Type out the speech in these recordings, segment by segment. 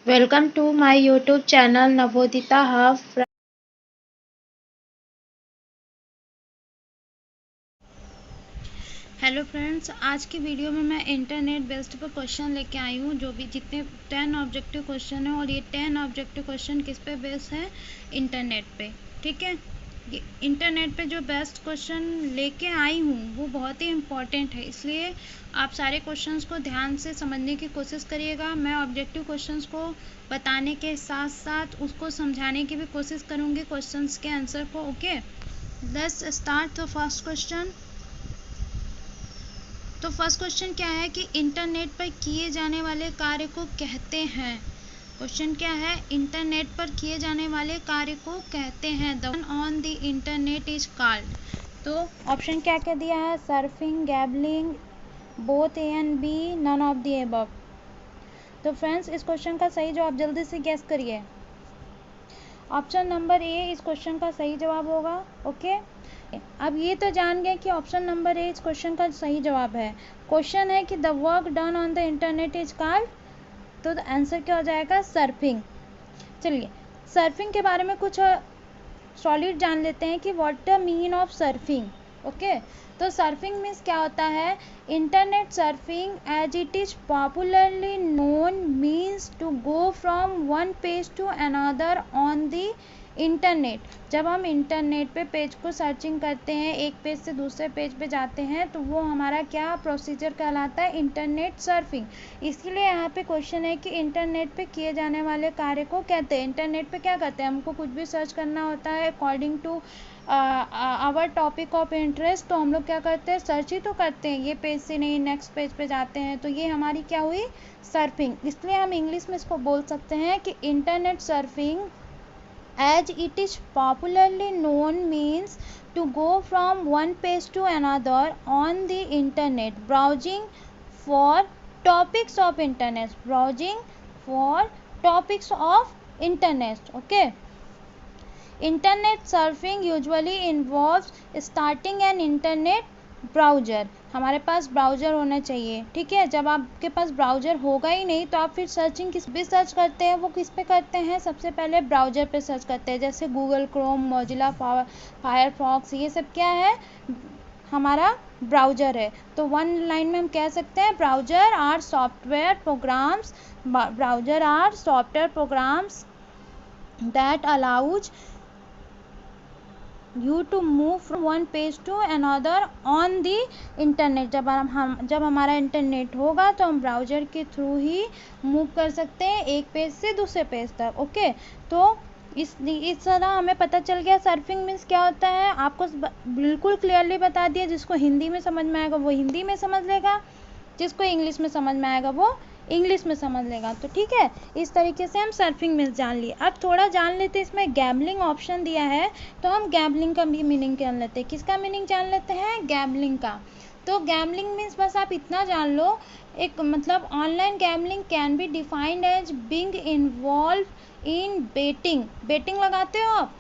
Welcome to my YouTube channel Navodita Half. Hello friends, आज की video में मैं इंटरनेट बेस्ड पर क्वेश्चन लेके आई हूँ। जो भी जितने 10 ऑब्जेक्टिव क्वेश्चन हैं और ये 10 ऑब्जेक्टिव क्वेश्चन किस पे बेस्ड है? इंटरनेट पे। ठीक है, ये इंटरनेट पे जो बेस्ट क्वेश्चन लेके आई हूँ वो बहुत ही इम्पॉर्टेंट है, इसलिए आप सारे क्वेश्चंस को ध्यान से समझने की कोशिश करिएगा। मैं ऑब्जेक्टिव क्वेश्चंस को बताने के साथ साथ उसको समझाने की भी कोशिश करूँगी, क्वेश्चंस के आंसर को। Okay, let's start the first question. तो फर्स्ट क्वेश्चन क्या है कि इंटरनेट पर किए जाने वाले कार्य को कहते हैं। क्वेश्चन क्या है? इंटरनेट पर किए जाने वाले कार्य को कहते हैं। The one on the internet is called. तो ऑप्शन क्या क्या दिया है? Surfing, gabbling, both A and B, none of the above. तो फ्रेंड्स, इस क्वेश्चन का सही जवाब जल्दी से गेस करिए। ऑप्शन नंबर ए इस क्वेश्चन का सही जवाब होगा। ओके, अब ये तो जान गए कि ऑप्शन नंबर ए इस क्वेश्चन का सही जवाब है। क्वेश्चन है कि the work done on the internet is called, तो आंसर क्या हो जाएगा? सर्फिंग। चलिए, सर्फिंग के बारे में कुछ सॉलिड जान लेते हैं कि what the mean of surfing. Okay, तो सर्फिंग मीन्स क्या होता है? Internet surfing as it is popularly known means to go from one page to another on the internet. जब हम इंटरनेट पे पेज को सर्चिंग करते हैं, एक पेज से दूसरे पेज पे जाते हैं, तो वो हमारा क्या प्रोसीजर कहलाता है? Internet surfing. इसीलिए यहाँ पे क्वेश्चन है कि इंटरनेट पे किए जाने वाले कार्य को कहते हैं। इंटरनेट पे क्या करते हैं? हमको कुछ भी सर्च करना होता है according to our topic of interest, तो हम लोग क्या करते हैं? सर्च ही तो करते हैं। ये पेज से नहीं नेक्स्ट पेज पे जाते हैं, तो ये हमारी क्या हुई? सर्फिंग। इसलिए हम इंग्लिश में इसको बोल सकते हैं कि internet surfing as it is popularly known means to go from one page to another on the internet, browsing for topics of internet, browsing for topics of internet. Okay, internet surfing usually involves starting an internet browser. हमारे पास browser होना चाहिए। ठीक है, जब आपके पास browser होगा ही नहीं तो आप फिर सर्चिंग किस पे सर्च करते हैं? वो किस पे करते हैं? सबसे पहले ब्राउज़र पे सर्च करते हैं, जैसे गूगल क्रोम, मोजिला फायरफॉक्स, ये सब क्या है? हमारा ब्राउज़र है। तो वन लाइन में हम कह सकते हैं browser are software programs, browser are software programs that allows you to move from one page to another on the internet. जब हमारा इंटरनेट होगा तो हम ब्राउज़र के थ्रू ही मूव कर सकते हैं एक पेज से दूसरे पेज तक। ओके, तो इस तरह हमें पता चल गया सर्फिंग मीन्स क्या होता है। आपको बिल्कुल क्लियरली बता दिया। जिसको हिंदी में समझ में आएगा वो हिंदी में समझ लेगा, जिसको इंग्लिश में समझ में आएगा वो इंग्लिश में समझ लेगा। तो ठीक है, इस तरीके से हम सर्फिंग मीन्स जान लिए। अब थोड़ा जान लेते हैं, इसमें गैम्बलिंग ऑप्शन दिया है, तो हम गैम्बलिंग का भी मीनिंग जान लेते हैं। किसका मीनिंग जान लेते हैं? गैम्बलिंग का। तो गैम्बलिंग मीन्स बस आप इतना जान लो, एक मतलब online gambling can be defined as being involve in betting. Betting लगाते हो आप?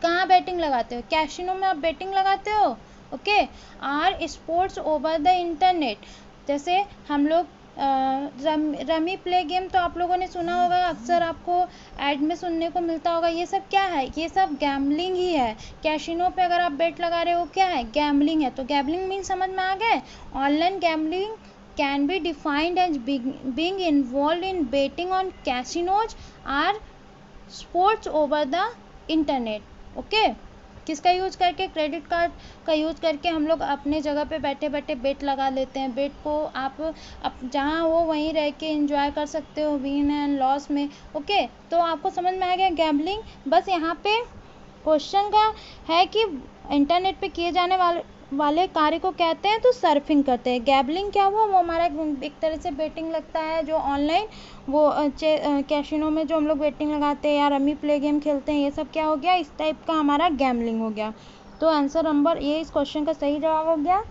कहाँ बेटिंग लगाते हो? कैसीनो में आप बेटिंग लगाते हो। Okay, or sports over the internet. जैसे हम लोग रमी प्ले गेम तो आप लोगों ने सुना होगा, अक्सर आपको ऐड में सुनने को मिलता होगा। ये सब क्या है? ये सब गैम्बलिंग ही है। कैसीनो पे अगर आप बेट लगा रहे हो, क्या है? गैम्बलिंग है। तो गैम्बलिंग मीन समझ में आ गए? Online gambling can be defined as being involve in betting on casinos or sports over the internet. Okay, किसका यूज करके? क्रेडिट कार्ड का यूज करके हम लोग अपने जगह पे बैठे बैठे बेट लगा लेते हैं। बेट को आप जहाँ हो वहीं रह के एंजॉय कर सकते हो विन एंड लॉस में। ओके, तो आपको समझ में आ गया गैम्बलिंग। बस यहाँ पे क्वेश्चन का है कि इंटरनेट पे किए जाने वाले कार्य को कहते हैं, तो सर्फिंग करते हैं। गैम्बलिंग क्या हुआ? वो हमारा एक तरह से बेटिंग लगता है, जो ऑनलाइन वो कैसीनो में जो हम लोग बेटिंग लगाते हैं या रमी प्ले गेम खेलते हैं, ये सब क्या हो गया? इस टाइप का हमारा गैम्बलिंग हो गया। तो आंसर नंबर ये इस क्वेश्चन का सही जवाब हो गया।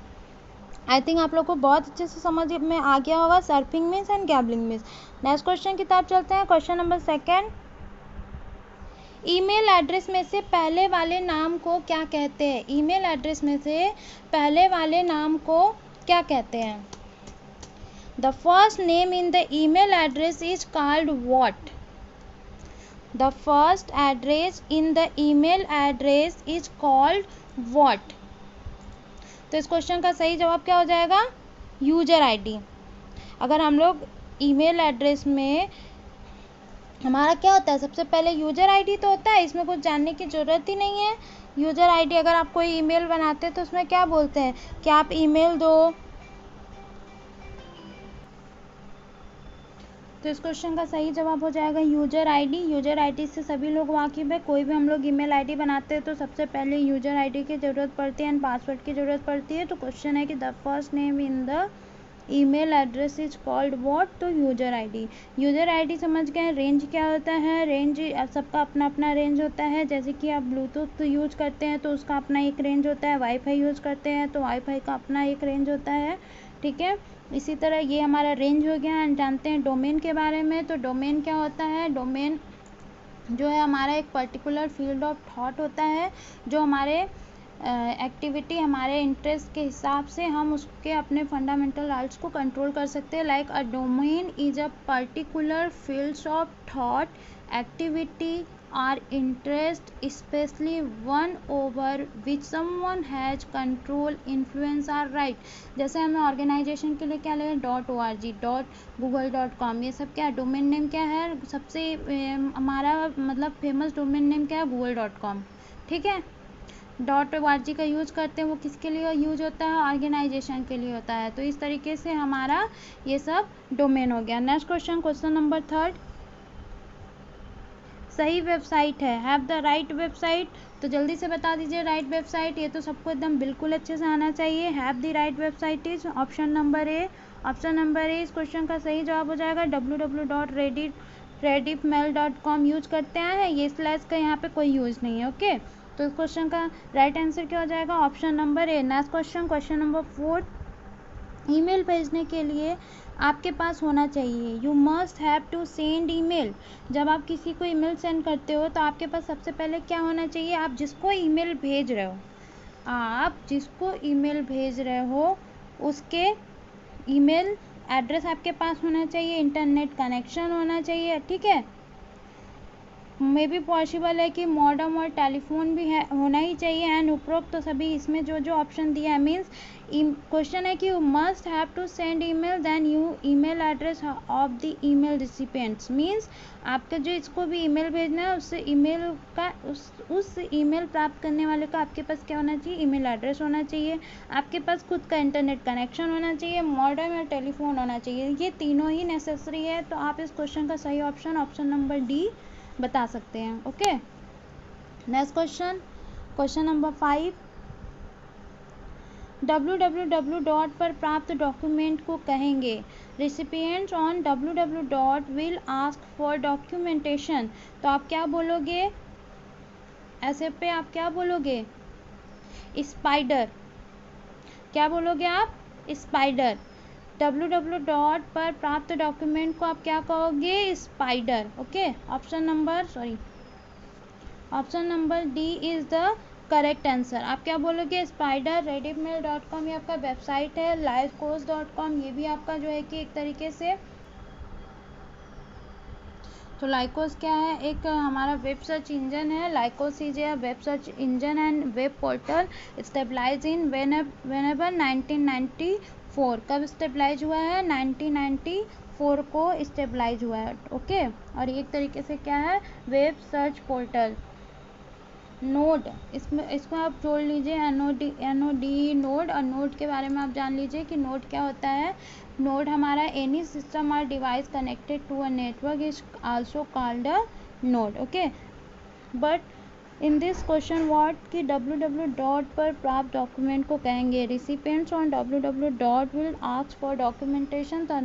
आई थिंक आप लोग को बहुत अच्छे से समझ में आ गया होगा surfing means and gambling means. Next question की तरफ चलते हैं। Question number second, email address में से पहले वाले नाम को क्या कहते हैं? ईमेल एड्रेस में से पहले वाले नाम को क्या कहते हैं? The first name in the email address is called what? The first address in the email address is called what? तो इस क्वेश्चन का सही जवाब क्या हो जाएगा? User ID. अगर हम लोग ईमेल एड्रेस में हमारा क्या होता है, सबसे पहले यूजर आईडी तो होता है, इसमें कुछ जानने की ज़रूरत ही नहीं है। यूजर आईडी, अगर आप कोई ईमेल बनाते हैं तो उसमें क्या बोलते हैं कि आप ईमेल दो। तो इस क्वेश्चन का सही जवाब हो जाएगा यूजर आईडी। यूजर आईडी से सभी लोग वाकिफ है। कोई भी हम लोग ईमेल आईडी बनाते हैं तो सबसे पहले यूजर आईडी की ज़रूरत पड़ती है एंड पासवर्ड की ज़रूरत पड़ती है। तो क्वेश्चन है कि the first name in the email address is called what? तो यूजर आईडी। यूजर आईडी समझ गए। रेंज क्या होता है? रेंज सबका अपना अपना रेंज होता है। जैसे कि आप ब्लूटूथ यूज करते हैं तो उसका अपना एक रेंज होता है, वाईफाई यूज करते हैं तो वाईफाई का अपना एक रेंज होता है, ठीक है। इसी तरह ये हमारा रेंज हो गया। जानते हैं डोमेन के बारे में। तो डोमेन क्या होता है? डोमेन जो है हमारा एक पर्टिकुलर फील्ड ऑफ थॉट होता है, जो हमारे एक्टिविटी, हमारे इंटरेस्ट के हिसाब से हम उसके अपने फंडामेंटल राइट्स को कंट्रोल कर सकते हैं। Like a domain is a particular fields of thought, activity or interest, specially one over which someone has control, influence or right. जैसे हमें ऑर्गेनाइजेशन के लिए क्या लगे, .org, .google.com, ये सब क्या है? डोमेन नेम क्या है? सबसे हमारा मतलब फेमस डोमेन नेम क्या है? google.com, ठीक है। .org का यूज करते हैं, वो किसके लिए यूज होता है? ऑर्गेनाइजेशन के लिए होता है। तो इस तरीके से हमारा ये सब डोमेन हो गया। नेक्स्ट क्वेश्चन, क्वेश्चन नंबर 3, सही वेबसाइट है, हैव द राइट वेबसाइट। तो जल्दी से बता दीजिए राइट वेबसाइट। ये तो सबको एकदम बिल्कुल अच्छे से आना चाहिए। Have the right website is option number A. Option number ए इस क्वेश्चन का सही जवाब हो जाएगा www.rediffmail.com यूज करते हैं। ये स्लैश का यहाँ पे कोई यूज नहीं है, ओके। तो इस क्वेश्चन का राइट आंसर क्या हो जाएगा? Option number A. Next question, question number 4, email भेजने के लिए आपके पास होना चाहिए, you must have to send email. जब आप किसी को ईमेल सेंड करते हो तो आपके पास सबसे पहले क्या होना चाहिए? आप जिसको ईमेल भेज रहे हो, आप जिसको ईमेल भेज रहे हो उसके ईमेल एड्रेस आपके पास होना चाहिए, इंटरनेट कनेक्शन होना चाहिए, ठीक है। मे भी पॉसिबल है कि मॉडम और टेलीफोन भी है, होना ही चाहिए। एंड उपरोक्त तो सभी इसमें जो जो ऑप्शन दिया है, मीन्स क्वेश्चन है कि you must have to send email then you email address of the email recipients, means आपका जो इसको भी ईमेल भेजना है उससे ईमेल का उस ईमेल प्राप्त करने वाले का आपके पास क्या होना चाहिए? ईमेल एड्रेस होना चाहिए, आपके पास खुद का इंटरनेट कनेक्शन होना चाहिए, मॉडम या टेलीफोन होना चाहिए। ये तीनों ही नेसेसरी है। तो आप इस क्वेश्चन का सही ऑप्शन ऑप्शन नंबर डी बता सकते हैं, okay. Next question, question number 5, www. पर प्राप्त डॉक्यूमेंट को कहेंगे, recipients on www. Will ask for documentation. तो आप क्या बोलोगे? ऐसे पे आप क्या बोलोगे? स्पाइडर। क्या बोलोगे आप? स्पाइडर। www. पर प्राप्त डॉक्यूमेंट को आप क्या कहोगे? Spider, okay. Option number D is the correct answer. आप क्या बोलोगे? स्पाइडर। rediffmail.com ये आपका वेबसाइट है। lycos.com ये भी आपका जो है कि एक तरीके से, तो लाइकोस क्या है? एक हमारा वेब सर्च इंजन है। Lycos is a web search engine and web portal stabilise in whenever 1994। कब स्टेबलाइज हुआ है? 1994 को स्टेबलाइज हुआ है, ओके। और एक तरीके से क्या है? Web search portal. नोड, इसको आप जोड़ लीजिए, NOD नोड। और नोड के बारे में आप जान लीजिए कि नोड क्या होता है। नोड हमारा एनी सिस्टम और device connected to a network is also called a node, okay. But in this question what कि www. पर प्राप्त डॉक्यूमेंट को कहेंगे, recipients on www. Will ask for documentation. तो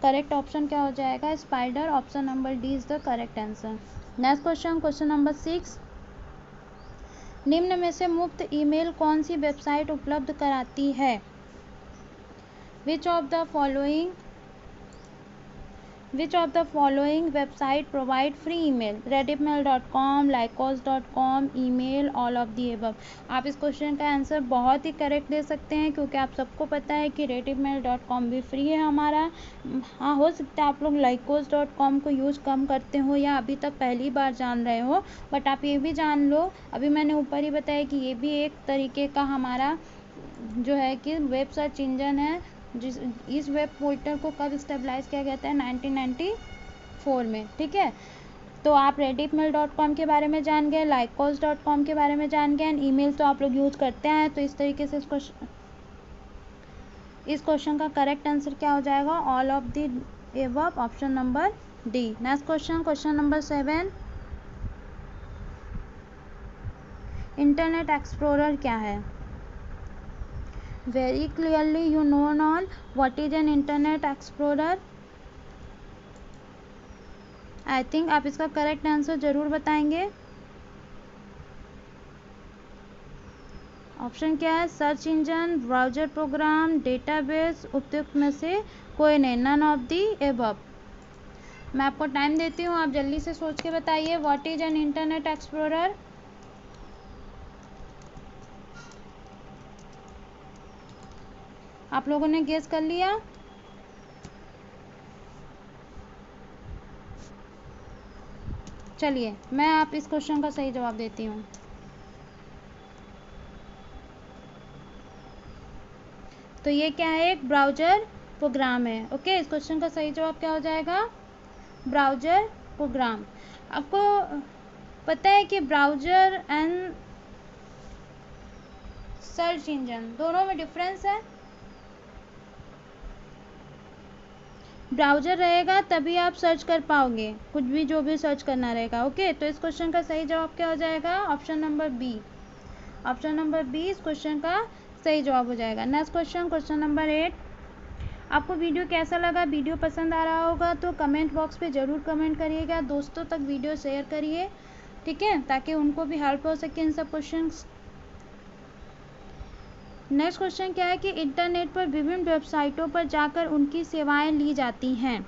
करेक्ट ऑप्शन क्या हो जाएगा? Spider. Option number D is the correct answer. Next question, question number 6, निम्न में से मुफ्त ईमेल कौन सी वेबसाइट उपलब्ध कराती है? Which of the following which of the following website provide free email? redditmail.com, lycos.com, email, all of the above. आप इस क्वेश्चन का आंसर बहुत ही करेक्ट दे सकते हैं क्योंकि आप सबको पता है कि redditmail.com भी फ्री है हमारा। हाँ, हो सकता है आप लोग lycos.com को यूज़ कम करते हो या अभी तक पहली बार जान रहे हो, बट आप ये भी जान लो, अभी मैंने ऊपर ही बताया कि ये भी एक तरीके का हमारा जो है कि वेब सर्च इंजन है। इस वेब पोर्टल को कब स्टेबलाइज किया गया था? 1994 में। ठीक है, तो आप redditmail.com के बारे में जान गए, lycos.com के बारे में जान गए, एंड ईमेल तो आप लोग यूज़ करते हैं। तो इस तरीके से इस क्वेश्चन का करेक्ट आंसर क्या हो जाएगा? All of the above, option number D. Next question, question number 7, internet explorer क्या है? Very clearly you know all what is an internet explorer. I think आप इसका करेक्ट आंसर जरूर बताएंगे। ऑप्शन क्या है? Search engine, browser program, database, उपयुक्त में से कोई नहीं, नन ऑफ दी एबव। मैं आपको टाइम देती हूँ, आप जल्दी से सोच के बताइए what is an internet explorer. आप लोगों ने गेस कर लिया? चलिए मैं आप इस क्वेश्चन का सही जवाब देती हूँ। तो ये क्या है? एक ब्राउजर प्रोग्राम है। ओके, इस क्वेश्चन का सही जवाब क्या हो जाएगा? Browser program. आपको पता है कि ब्राउजर एंड सर्च इंजन दोनों में डिफरेंस है। ब्राउजर रहेगा तभी आप सर्च कर पाओगे, कुछ भी जो भी सर्च करना रहेगा। ओके, तो इस क्वेश्चन का सही जवाब क्या हो जाएगा? Option number B. Option number B इस क्वेश्चन का सही जवाब हो जाएगा। Next question, question number 8। आपको वीडियो कैसा लगा? वीडियो पसंद आ रहा होगा तो कमेंट बॉक्स पे ज़रूर कमेंट करिएगा, दोस्तों तक वीडियो शेयर करिए, ठीक है, ताकि उनको भी हेल्प हो सके इन सब क्वेश्चन। नेक्स्ट क्वेश्चन क्या है कि इंटरनेट पर विभिन्न वेबसाइटों पर जाकर उनकी सेवाएं ली जाती हैं।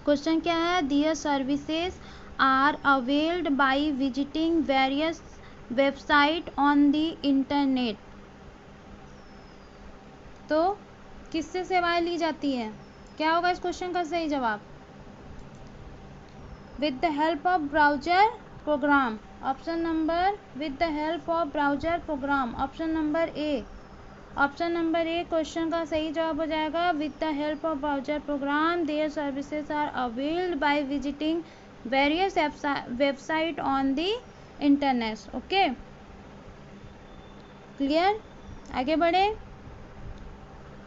क्वेश्चन क्या है? There services are availed by visiting various website on the internet. तो किससे सेवाएं ली जाती है? क्या होगा इस क्वेश्चन का सही जवाब? With the help of browser program. Option number with the help of browser program, option number A. Option number A question का सही जवाब हो जाएगा। With the help of browser program there services are availed by visiting various website on the internet. Okay, clear? आगे बढ़े,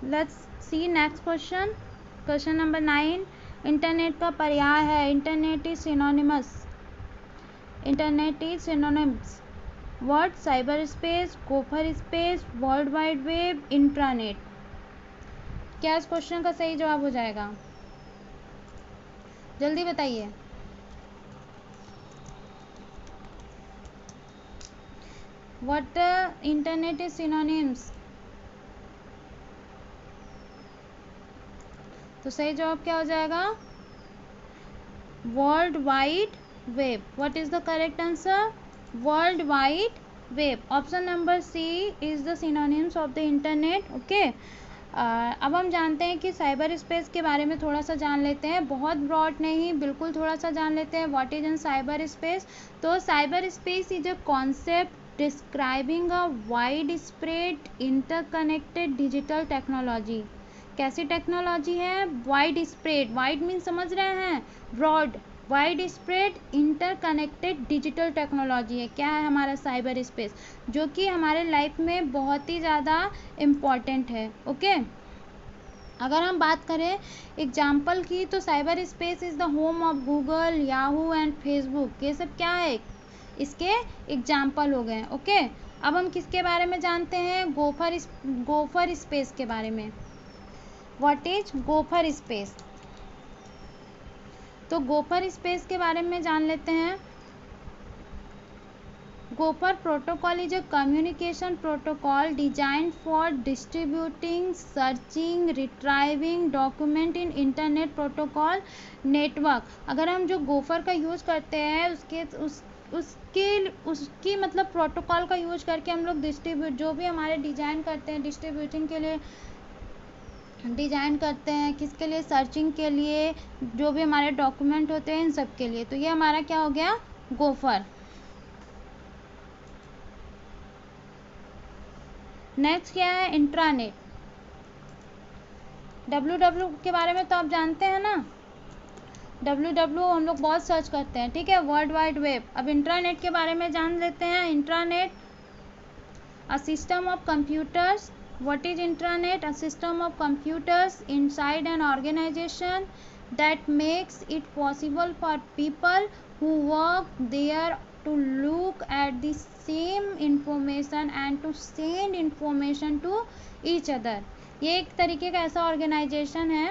let's see next question, question number 9। Internet का पर्याय है। Internet is synonymous. Internet is synonyms word cyber space, gopher space, world wide web, intranet. क्या इस question का सही जवाब हो जाएगा? जल्दी बताइए। What internet is synonyms? तो सही जवाब क्या हो जाएगा? World wide web. What is the correct answer? World wide web. Option number C is the synonyms of the internet. Okay, अब हम जानते हैं कि साइबर स्पेस के बारे में थोड़ा सा जान लेते हैं, बहुत ब्रॉड नहीं, बिल्कुल थोड़ा सा जान लेते हैं। What is in cyber space? तो cyber space is a concept describing a wide spread interconnected digital technology. कैसी टेक्नोलॉजी है? Wide spread. वाइड मीन समझ रहे हैं? Broad. Wide spread interconnected digital technology है। क्या है? हमारा साइबर स्पेस, जो कि हमारे लाइफ में बहुत ही ज़्यादा इम्पॉर्टेंट है। ओके, अगर हम बात करें एग्जाम्पल की, तो cyber space is the home of Google, Yahoo and Facebook. ये सब क्या है? इसके एग्जाम्पल हो गए। ओके, अब हम किसके बारे में जानते हैं? गोफर स्पेस के बारे में। What is gopher space? तो गोफर स्पेस के बारे में जान लेते हैं। Gopher protocol is a communication protocol designed for distributing, searching, retrieving document in internet protocol network. अगर हम जो गोफर का यूज़ करते हैं उसकी मतलब प्रोटोकॉल का यूज करके हम लोग डिस्ट्रीब्यूट, जो भी हमारे डिजाइन करते हैं डिस्ट्रीब्यूटिंग के लिए डिजाइन करते हैं, किसके लिए, सर्चिंग के लिए, जो भी हमारे डॉक्यूमेंट होते हैं इन सब के लिए। तो ये हमारा क्या हो गया, गोफर। नेक्स्ट क्या है, इंट्रानेट। www के बारे में तो आप जानते हैं ना, www हम लोग बहुत सर्च करते हैं, ठीक है, वर्ल्ड वाइड वेब। अब इंट्रानेट के बारे में जान लेते हैं। Intranet, a system of computers. What is intranet? A system of computers inside an organization that makes it possible for people who work there to look at the same information and to send information to each other. ये एक तरीके का ऐसा organisation है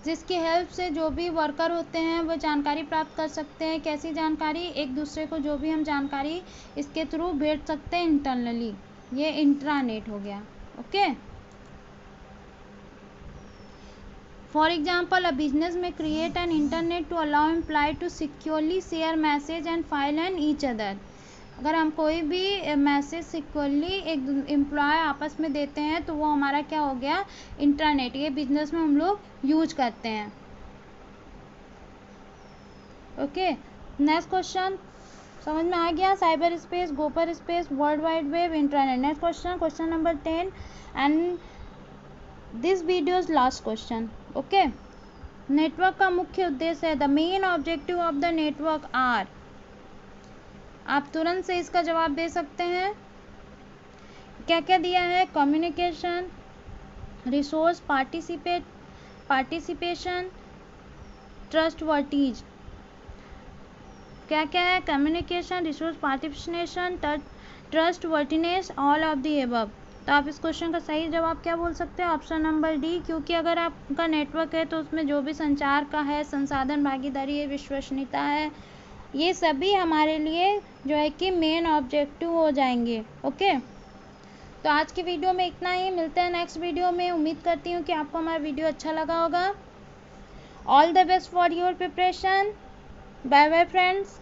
जिसकी help से जो भी वर्कर होते हैं वो जानकारी प्राप्त कर सकते हैं। कैसी जानकारी, एक दूसरे को जो भी हम जानकारी इसके थ्रू भेज सकते हैं इंटरनली, ये इंट्रानेट हो गया। Okay, for example, a business में create an internet to allow employ to securely share message and file and each other. अगर हम कोई भी मैसेज सिक्योरली एक एम्प्लॉय आपस में देते हैं तो वो हमारा क्या हो गया, इंट्रानेट। ये बिजनेस में हम लोग यूज करते हैं। ओके, नेक्स्ट क्वेश्चन समझ में आ गया, cyber space, gopher space, world wide web, internet. Next question, question number 10 and this video is last question. Okay, network का मुख्य उद्देश्य है, the main objective of the network are. आप तुरंत से इसका जवाब दे सकते हैं। क्या क्या दिया है, कम्युनिकेशन, रिसोर्स, पार्टिसिपेशन, ट्रस्टवर्टीज। क्या क्या है, communication, resource, participation, trustworthiness, all of the above. तो आप इस क्वेश्चन का सही जवाब क्या बोल सकते हैं, ऑप्शन नंबर डी। क्योंकि अगर आपका नेटवर्क है तो उसमें जो भी संचार का है, संसाधन भागीदारी है, विश्वसनीयता है, ये सभी हमारे लिए जो है कि मेन ऑब्जेक्टिव हो जाएंगे। ओके, तो आज की वीडियो में इतना ही, मिलते हैं नेक्स्ट वीडियो में। उम्मीद करती हूँ कि आपको हमारा वीडियो अच्छा लगा होगा। All the best for your preparation. Bye bye friends.